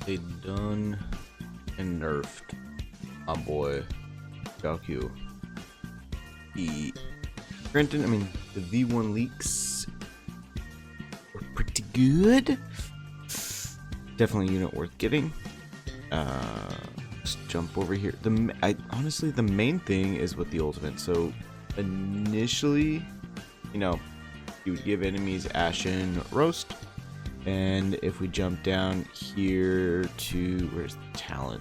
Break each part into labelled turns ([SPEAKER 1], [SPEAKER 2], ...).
[SPEAKER 1] They done and nerfed my boy Jiaoqui. Granted, I mean the V1 leaks were pretty good. Definitely a unit worth getting. Just jump over here. Honestly, the main thing is with the ultimate. So initially, you know, you would give enemies Ashen Roast, and if we jump down here to where's the talent,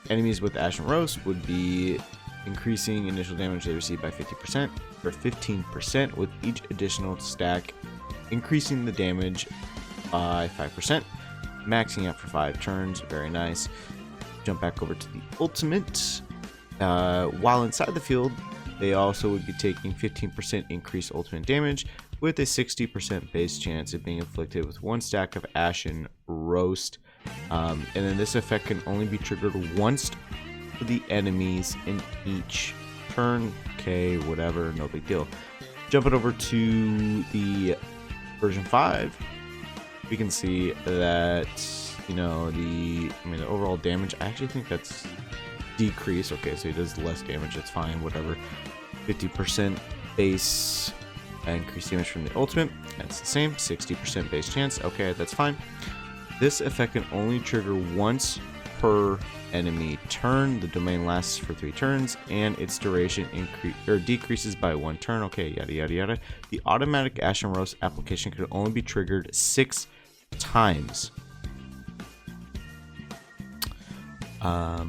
[SPEAKER 1] enemies with Ashen Roast would be increasing initial damage they receive by 50% or 15% with each additional stack, increasing the damage by 5%, maxing out for 5 turns. Very nice. Jump back over to the ultimate. While inside the field, they also would be taking 15% increased ultimate damage with a 60% base chance of being inflicted with 1 stack of Ashen Roast. And then this effect can only be triggered once for the enemies in each turn. Okay, whatever, no big deal. Jumping over to the version 5, we can see that, you know, the overall damage, I actually think that's decreased. Okay, so he does less damage, that's fine, whatever. 50% base increased damage from the ultimate, that's the same. 60% base chance, okay, that's fine. This effect can only trigger once per enemy turn. The domain lasts for 3 turns, and its duration decreases by 1 turn. Okay, yada yada yada. The automatic Ashen Roast application could only be triggered 6 times. I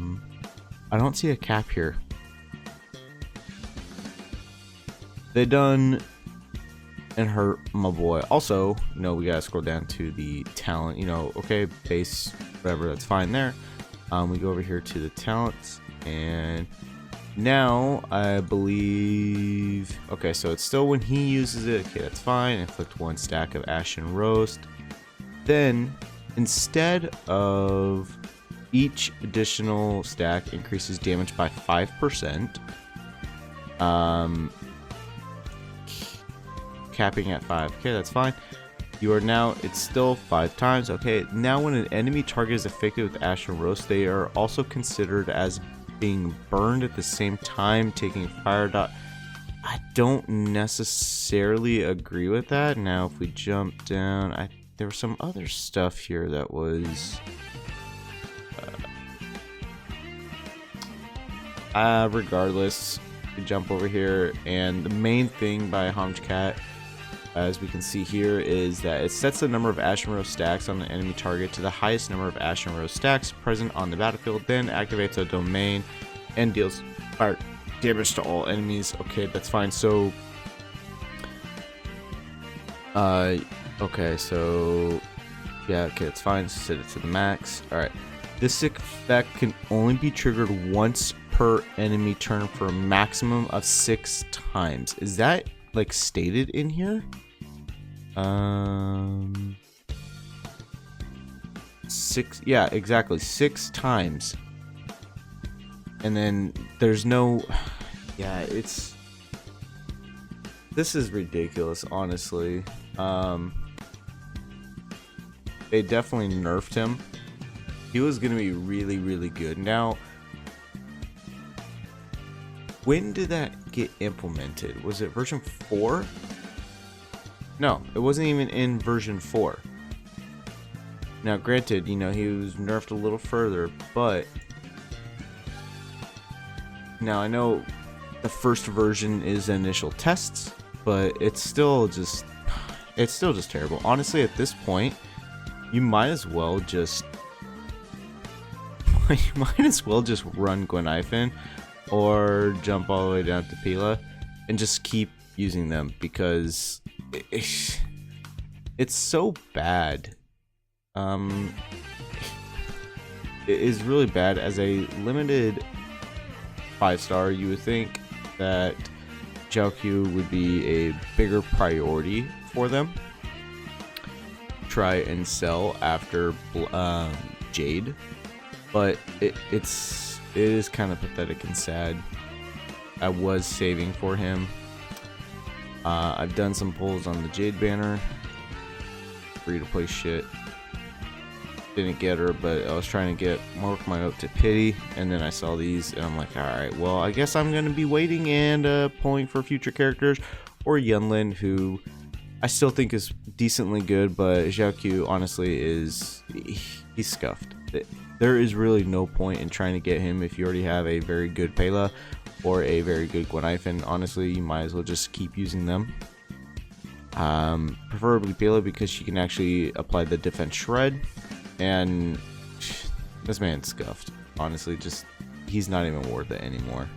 [SPEAKER 1] don't see a cap here. They done and hurt my boy. Also, you know, we gotta scroll down to the talent. You know, okay, base, whatever, that's fine there. We go over here to the talents, and now I believe, okay, so it's still when he uses it. Okay, that's fine. Inflict 1 stack of Ashen Roast. Then instead of each additional stack increases damage by 5%, capping at 5. Okay, that's fine. You are now, it's still 5 times. Okay, now when an enemy target is affected with Ashen Roast, they are also considered as being burned at the same time, taking fire dot. I don't necessarily agree with that. Now if we jump down, there was some other stuff here that was regardless, we jump over here, and the main thing by Honkai, as we can see here, is that it sets the number of Ashen Roast stacks on the enemy target to the highest number of Ashen Roast stacks present on the battlefield, then activates a domain and deals fire damage to all enemies. Okay, that's fine. So okay, so yeah, okay, it's fine. Set it to the max. Alright, this effect can only be triggered once per enemy turn for a maximum of 6 times. Is that like stated in here? 6, yeah, exactly, 6 times. And then there's no, yeah, this is ridiculous, honestly. They definitely nerfed him. He was gonna be really, really good. Now, when did that get implemented? Was it version 4? No, it wasn't even in version 4. Now, granted, you know, he was nerfed a little further, but now I know the first version is initial tests, but it's still just terrible. Honestly, at this point, you might as well just run Gwenifin or jump all the way down to Pila and just keep using them, because it's so bad. It is really bad. As a limited 5-star, you would think that Jiaoqui would be a bigger priority for them. Try and sell after Jade, but it is kind of pathetic and sad. I was saving for him. I've done some pulls on the Jade banner. Free to play shit. didn't get her, but I was trying to work my way up to pity, and then I saw these, and I'm like, all right, well, I guess I'm gonna be waiting and pulling for future characters, or Yunlin, who I still think is decently good, but Jiaoqui honestly he's scuffed. There is really no point in trying to get him if you already have a very good Pela or a very good Guanifan. Honestly, you might as well just keep using them. Preferably Pela, because she can actually apply the defense shred, and this man's scuffed. Honestly, he's not even worth it anymore.